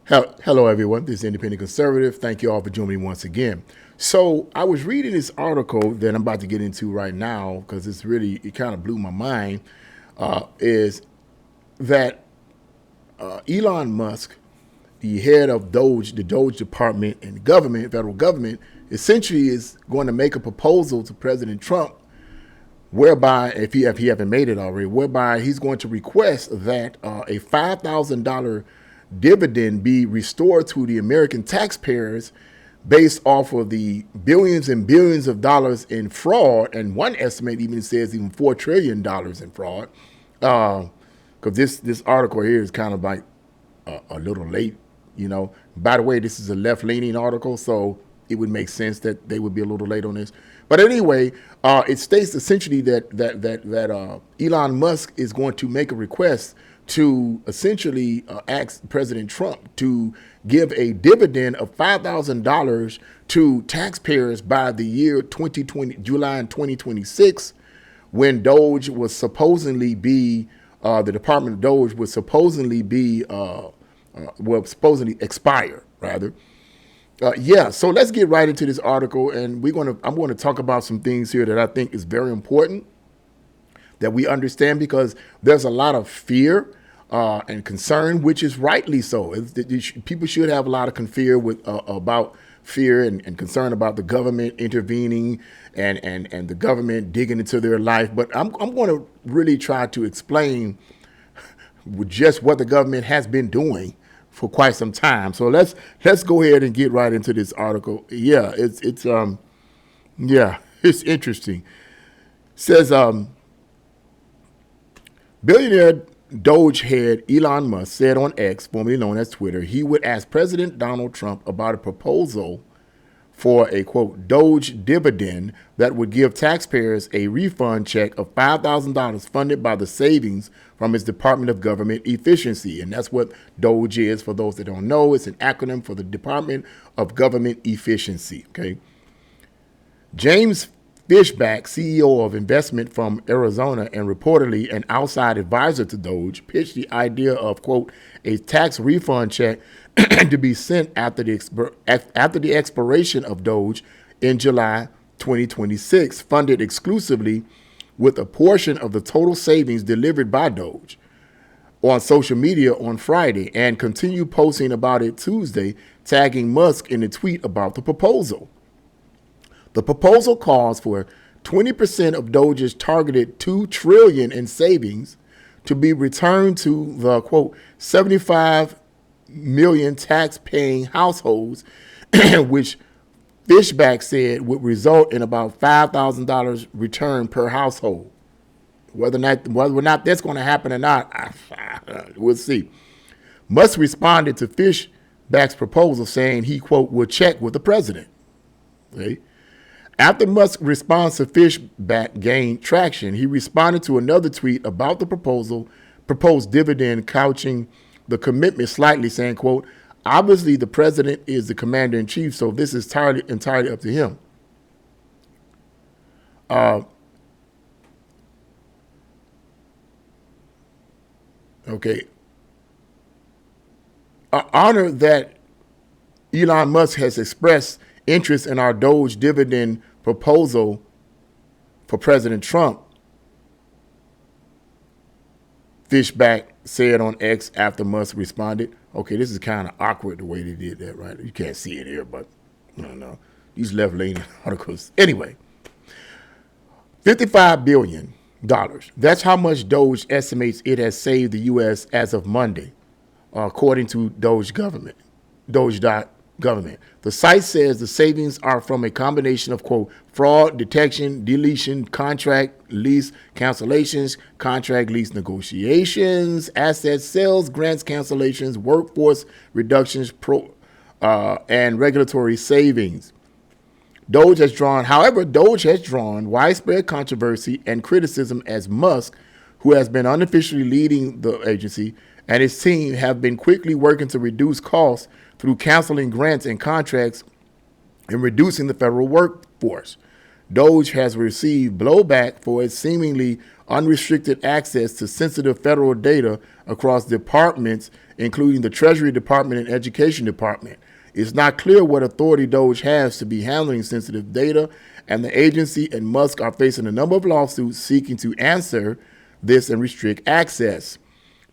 Hello, everyone. This is Independent Conservative. Thank you all for joining me once again. So I was reading this article that I'm about to get into right now because it kind of blew my mind, is that Elon Musk, the head of the Doge department and government, federal government, essentially is going to make a proposal to President Trump whereby, if he haven't made it already, whereby he's going to request that a $5,000 dividend be restored to the American taxpayers based off of the billions and billions of dollars in fraud, and one estimate even says even $4 trillion in fraud. Because this article here is kind of like a little late, you know. By the way, this is a left-leaning article, so it would make sense that they would be a little late on this. But anyway, it states essentially that Elon Musk is going to make a request to essentially ask President Trump to give a dividend of $5,000 to taxpayers by the year 2020, July 2026, when Doge was supposedly be the Department of Doge was supposedly be supposedly expire rather. So let's get right into this article, and I'm going to talk about some things here that I think is very important that we understand, because there's a lot of fear and concern, which is rightly so. People should have a lot of fear about fear and concern about the government intervening and the government digging into their life. But I'm going to really try to explain just what the government has been doing for quite some time. So let's go ahead and get right into this article. Yeah, it's interesting. It says billionaire Doge head Elon Musk said on X, formerly known as Twitter, he would ask President Donald Trump about a proposal for a, quote, Doge dividend that would give taxpayers a refund check of $5,000 funded by the savings from his Department of Government Efficiency. And that's what Doge is, for those that don't know. It's an acronym for the Department of Government Efficiency, okay? James Fishback, CEO of investment from Arizona and reportedly an outside advisor to Doge, pitched the idea of, quote, a tax refund check to be sent after the expiration of Doge in July 2026, funded exclusively with a portion of the total savings delivered by Doge, on social media on Friday, and continued posting about it Tuesday, tagging Musk in a tweet about the proposal. The proposal calls for 20% of Doge's targeted $2 trillion in savings to be returned to the, quote, 75 million tax-paying households, which Fishback said would result in about $5,000 return per household. Whether or not that's going to happen or not, we'll see. Musk responded to Fishback's proposal saying he, quote, will check with the president. Okay? After Musk's response to Fishback gained traction, he responded to another tweet about the proposed dividend, couching the commitment slightly, saying, quote, obviously the president is the commander in chief, so this is entirely up to him. Okay. Honor that Elon Musk has expressed interest in our Doge dividend proposal for President Trump, Fishback said on X after Musk responded. Okay, this is kind of awkward the way they did that, right? You can't see it here, but I don't know. These left-leaning articles. Anyway, $55 billion. That's how much Doge estimates it has saved the U.S. as of Monday, according to Doge.government. The site says the savings are from a combination of, quote, fraud detection, deletion, contract lease cancellations, contract lease negotiations, asset sales, grants cancellations, workforce reductions, and regulatory savings. Doge has drawn widespread controversy and criticism as Musk, who has been unofficially leading the agency, and his team have been quickly working to reduce costs through canceling grants and contracts and reducing the federal workforce. Doge has received blowback for its seemingly unrestricted access to sensitive federal data across departments, including the Treasury Department and Education Department. It's not clear what authority Doge has to be handling sensitive data, and the agency and Musk are facing a number of lawsuits seeking to answer this and restrict access.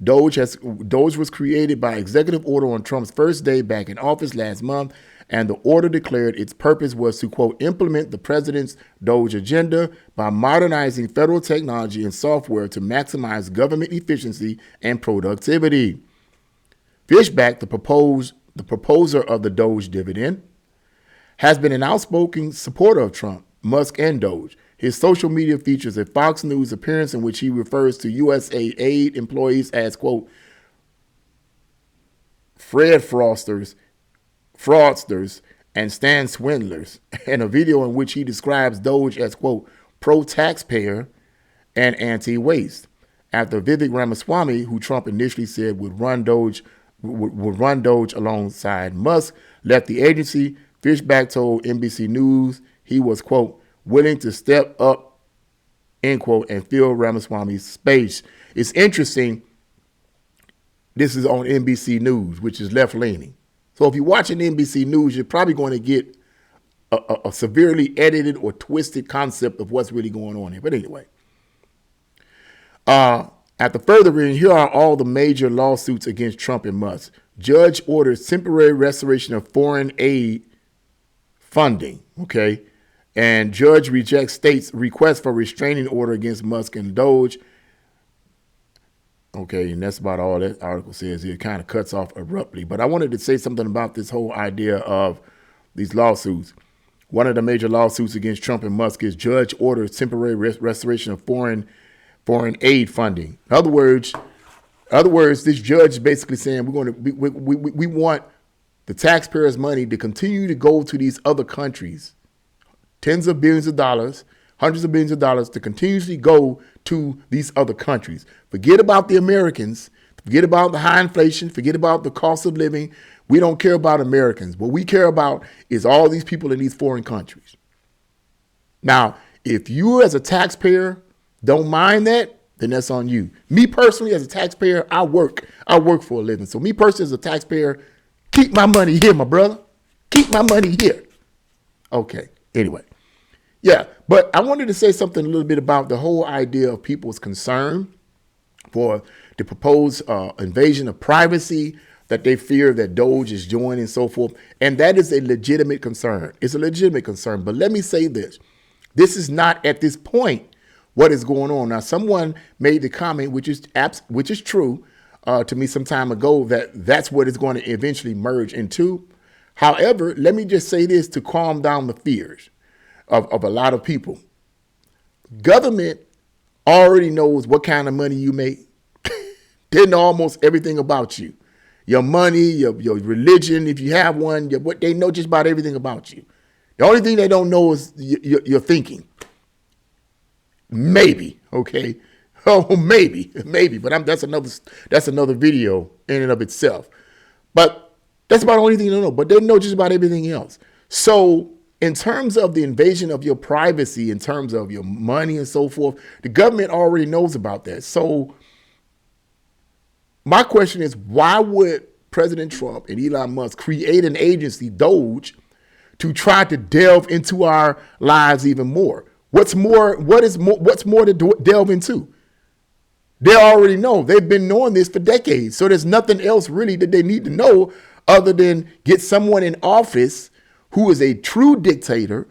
Doge was created by executive order on Trump's first day back in office last month, and the order declared its purpose was to, quote, implement the president's Doge agenda by modernizing federal technology and software to maximize government efficiency and productivity. Fishback, the proposer of the Doge dividend, has been an outspoken supporter of Trump, Musk, and Doge. His social media features a Fox News appearance in which he refers to USAID employees as, quote, Fred fraudsters, and Stan swindlers, and a video in which he describes Doge as, quote, pro-taxpayer and anti-waste. After Vivek Ramaswamy, who Trump initially said would run Doge alongside Musk, left the agency, Fishback told NBC News he was, quote, willing to step up, end quote, and fill Ramaswamy's space. It's interesting. This is on NBC News, which is left-leaning. So if you're watching NBC News, you're probably going to get a severely edited or twisted concept of what's really going on here. But anyway, after further reading, here are all the major lawsuits against Trump and Musk. Judge orders temporary restoration of foreign aid funding, okay? And judge rejects state's request for restraining order against Musk and Doge. Okay, and that's about all that article says. It kind of cuts off abruptly. But I wanted to say something about this whole idea of these lawsuits. One of the major lawsuits against Trump and Musk is judge orders temporary restoration of foreign aid funding. In other words, this judge is basically saying we want the taxpayers' money to continue to go to these other countries, tens of billions of dollars, hundreds of billions of dollars, to continuously go to these other countries. Forget about the Americans. Forget about the high inflation. Forget about the cost of living. We don't care about Americans. What we care about is all these people in these foreign countries. Now, if you as a taxpayer don't mind that, then that's on you. Me personally, as a taxpayer, I work for a living. So me personally, as a taxpayer, keep my money here, my brother. Keep my money here. Okay, anyway. Yeah, but I wanted to say something a little bit about the whole idea of people's concern for the proposed invasion of privacy that they fear that Doge is doing and so forth. And that is a legitimate concern. It's a legitimate concern. But let me say this. This is not at this point what is going on. Now, someone made the comment, which is true to me some time ago, that that's what it's going to eventually merge into. However, let me just say this to calm down the fears of a lot of people. Government already knows what kind of money you make. They know almost everything about you. Your money, your religion, if you have one, what they know just about everything about you. The only thing they don't know is your thinking. Maybe, okay? Oh, maybe, but that's another video in and of itself. But that's about the only thing they know. But they know just about everything else. So in terms of the invasion of your privacy, in terms of your money and so forth, the government already knows about that. So my question is, why would President Trump and Elon Musk create an agency, Doge, to try to delve into our lives even more? What's more to delve into? They already know. They've been knowing this for decades. So there's nothing else really that they need to know other than get someone in office who is a true dictator,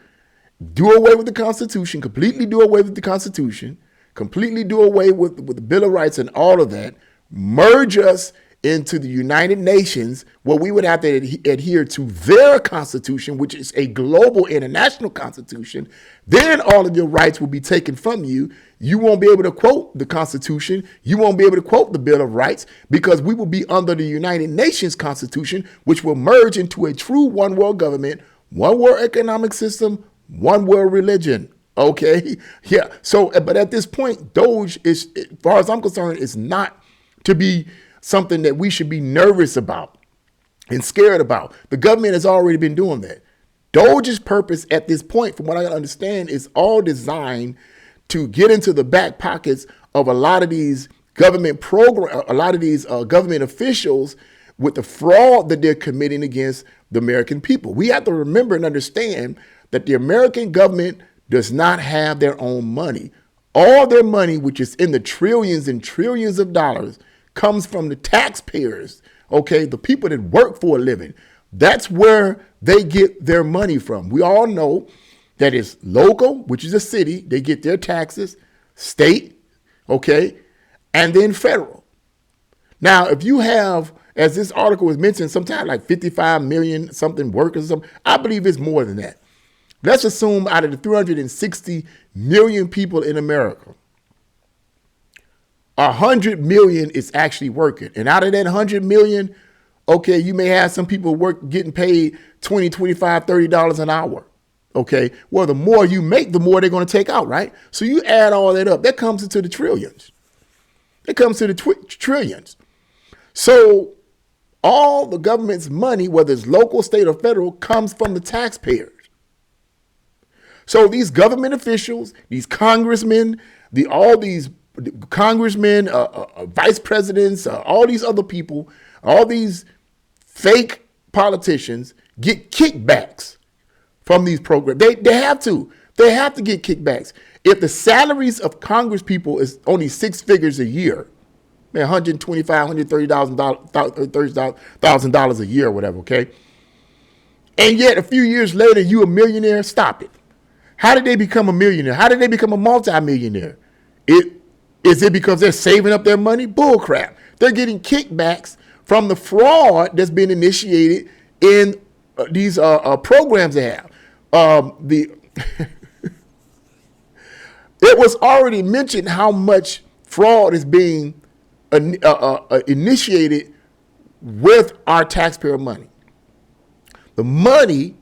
do away with the Constitution, completely do away with the Constitution, completely do away with the Bill of Rights and all of that, merge us into the United Nations, where we would have to adhere to their constitution, which is a global international constitution. Then all of your rights will be taken from you. You won't be able to quote the Constitution. You won't be able to quote the Bill of Rights, because we will be under the United Nations Constitution, which will merge into a true one world government, one world economic system, one world religion. Okay. Yeah. So, but at this point, Doge is, as far as I'm concerned, is not to be something that we should be nervous about and scared about. The government has already been doing that. Doge's purpose at this point, from what I understand, is all designed to get into the back pockets of a lot of these government government officials with the fraud that they're committing against the American people. We have to remember and understand that the American government does not have their own money. All their money, which is in the trillions and trillions of dollars, comes from the taxpayers, okay, the people that work for a living. That's where they get their money from. We all know that it's local, which is a city. They get their taxes, state, okay, and then federal. Now, if you have, as this article was mentioned, sometimes like 55 million something workers, something, I believe it's more than that. Let's assume out of the 360 million people in America, 100 million is actually working. And out of that 100 million, okay, you may have some people getting paid $20, $25, $30 an hour. Okay, well, the more you make, the more they're going to take out, right? So you add all that up, that comes into the trillions. It comes to the trillions. So all the government's money, whether it's local, state, or federal, comes from the taxpayers. So these government officials, these congressmen, all these congressmen, vice presidents, all these other people, all these fake politicians get kickbacks from these programs. They have to. They have to get kickbacks. If the salaries of Congress people is only six figures a year, man, $125,000, $130,000 a year or whatever, okay? And yet a few years later, you a millionaire, stop it. How did they become a millionaire? How did they become a multimillionaire? Is it because they're saving up their money? Bull crap. They're getting kickbacks from the fraud that's been initiated in these programs they have. It was already mentioned how much fraud is being initiated with our taxpayer money. The money,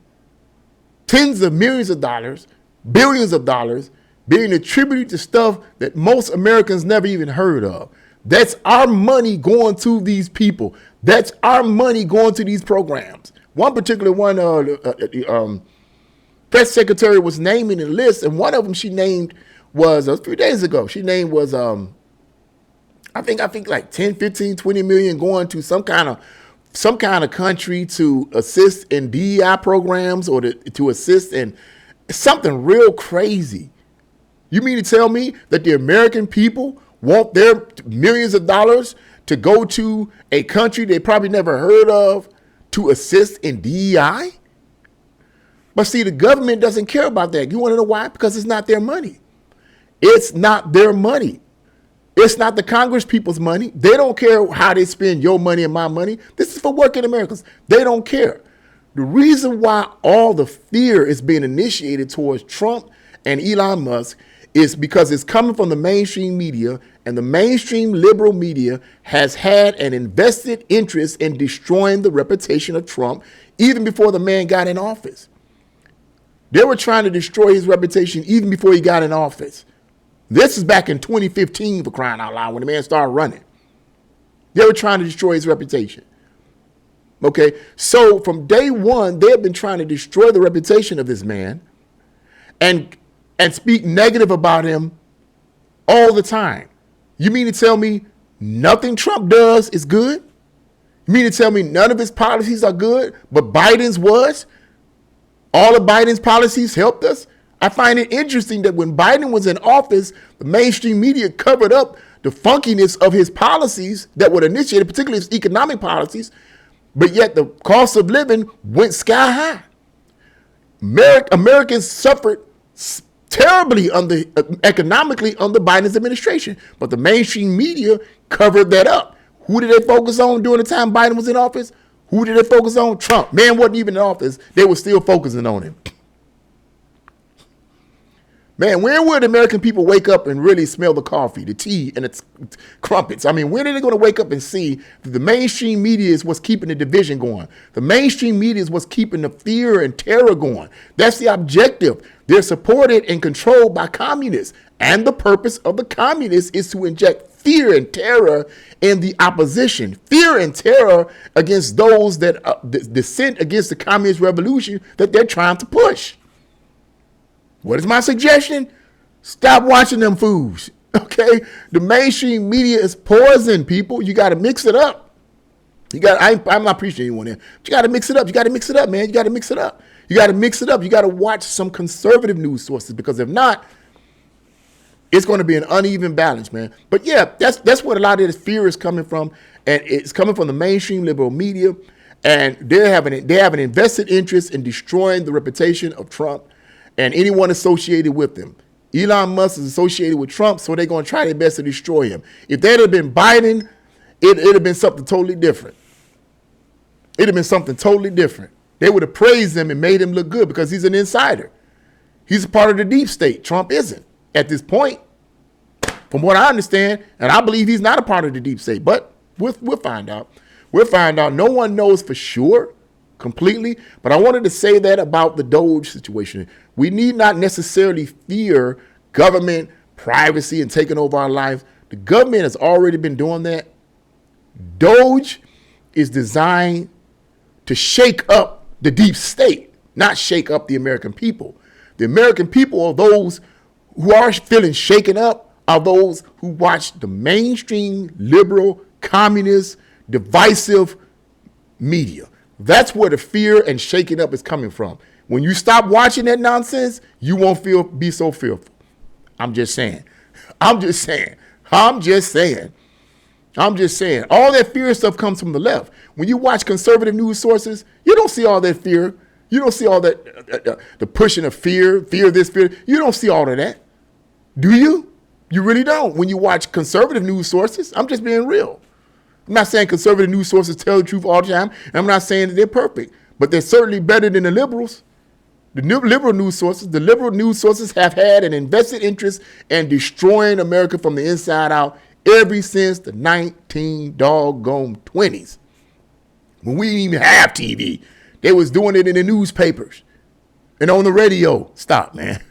tens of millions of dollars, billions of dollars, being attributed to stuff that most Americans never even heard of. That's our money going to these people. That's our money going to these programs. One particular one, press secretary was naming a list, and one of them she named was a few days ago. She named was I think like 10, 15, 20 million going to some kind of country to assist in DEI programs or to assist in something real crazy. You mean to tell me that the American people want their millions of dollars to go to a country they probably never heard of to assist in DEI? But see, the government doesn't care about that. You want to know why? Because it's not their money. It's not their money. It's not the Congress people's money. They don't care how they spend your money and my money. This is for working Americans. They don't care. The reason why all the fear is being initiated towards Trump and Elon Musk is because it's coming from the mainstream media, and the mainstream liberal media has had an invested interest in destroying the reputation of Trump even before the man got in office. They were trying to destroy his reputation even before he got in office. This is back in 2015, for crying out loud, when the man started running. They were trying to destroy his reputation. Okay, so from day one, they have been trying to destroy the reputation of this man and speak negative about him all the time. You mean to tell me nothing Trump does is good? You mean to tell me none of his policies are good, but Biden's was? All of Biden's policies helped us? I find it interesting that when Biden was in office, the mainstream media covered up the funkiness of his policies that were initiated, particularly his economic policies, but yet the cost of living went sky high. Americans suffered terribly economically under Biden's administration, but the mainstream media covered that up. Who did they focus on during the time Biden was in office? Who did they focus on? Trump. Man wasn't even in office. They were still focusing on him. Man, when would American people wake up and really smell the coffee, the tea, and its crumpets? I mean, when are they going to wake up and see that the mainstream media is what's keeping the division going? The mainstream media is what's keeping the fear and terror going. That's the objective. They're supported and controlled by communists. And the purpose of the communists is to inject fear and terror in the opposition. Fear and terror against those that dissent against the communist revolution that they're trying to push. What is my suggestion? Stop watching them fools. Okay, the mainstream media is poison, people. You got to mix it up. You got. I'm not preaching anyone here. But you got to mix it up. You got to mix it up, man. You got to mix it up. You got to mix it up. You got to watch some conservative news sources, because if not, it's going to be an uneven balance, man. But yeah, that's what a lot of this fear is coming from, and it's coming from the mainstream liberal media, and they have an invested interest in destroying the reputation of Trump and anyone associated with him. Elon Musk is associated with Trump, so they're going to try their best to destroy him. If that had been Biden, it'd have been something totally different. It'd have been something totally different. They would have praised him and made him look good because he's an insider. He's a part of the deep state. Trump isn't at this point, from what I understand, and I believe he's not a part of the deep state. But we'll find out. We'll find out. No one knows for sure, completely. But I wanted to say that about the Doge situation. We need not necessarily fear government privacy and taking over our lives. The government has already been doing that. Doge is designed to shake up the deep state, not shake up the American people. The American people are those who are feeling shaken up, are those who watch the mainstream, liberal, communist, divisive media. That's where the fear and shaking up is coming from. When you stop watching that nonsense, you won't be so fearful. I'm just saying. I'm just saying. All that fear stuff comes from the left. When you watch conservative news sources, you don't see all that fear. You don't see all that, the pushing of fear this, fear. You don't see all of that. Do you? You really don't. When you watch conservative news sources, I'm just being real. I'm not saying conservative news sources tell the truth all the time. And I'm not saying that they're perfect, but they're certainly better than the liberals. The liberal news sources have had an invested interest in destroying America from the inside out ever since the 1920s. When we didn't even have TV, they was doing it in the newspapers and on the radio. Stop, man.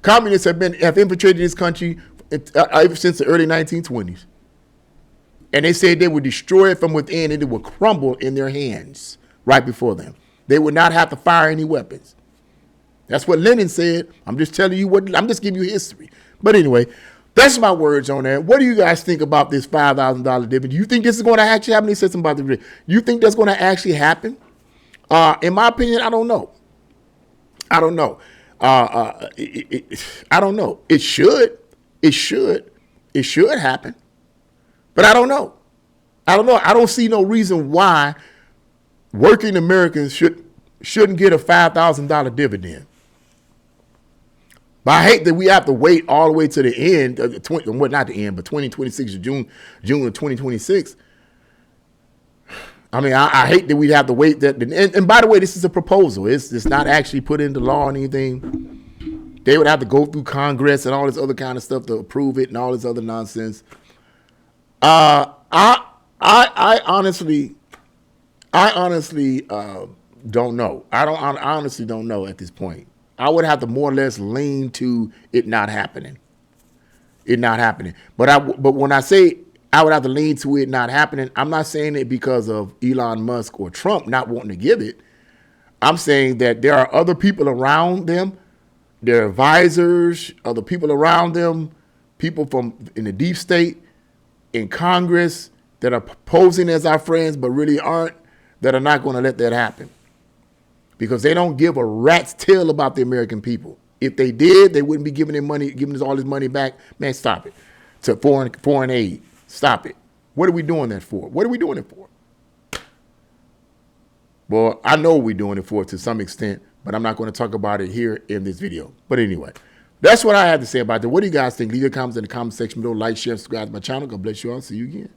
Communists have infiltrated this country ever since the early 1920s. And they said they would destroy it from within and it would crumble in their hands right before them. They would not have to fire any weapons. That's what Lenin said. I'm just telling you I'm just giving you history. But anyway, that's my words on that. What do you guys think about this $5,000 dividend? Do you think this is going to actually happen? They said something about the. You think that's going to actually happen? In my opinion, I don't know. I don't know. I don't know. It should happen. But I don't know. I don't see no reason why working Americans shouldn't get a $5,000 dividend. But I hate that we have to wait all the way to the end, not the end, but 2026, June of 2026. I mean, I hate that we have to wait. And by the way, this is a proposal. It's not actually put into law or anything. They would have to go through Congress and all this other kind of stuff to approve it and all this other nonsense. I honestly don't know. I honestly don't know at this point. I would have to more or less lean to it not happening. But when I say I would have to lean to it not happening, I'm not saying it because of Elon Musk or Trump not wanting to give it. I'm saying that there are other people around them, their advisors, other people around them, people in the deep state, in Congress that are posing as our friends but really aren't, that are not going to let that happen. Because they don't give a rat's tail about the American people. If they did, they wouldn't be giving us all this money back. Man, stop it. To foreign aid. Stop it. What are we doing that for? What are we doing it for? Well, I know we're doing it for to some extent, but I'm not going to talk about it here in this video. But anyway, that's what I have to say about that. What do you guys think? Leave your comments in the comment section below. Like, share, subscribe to my channel. God bless you all. See you again.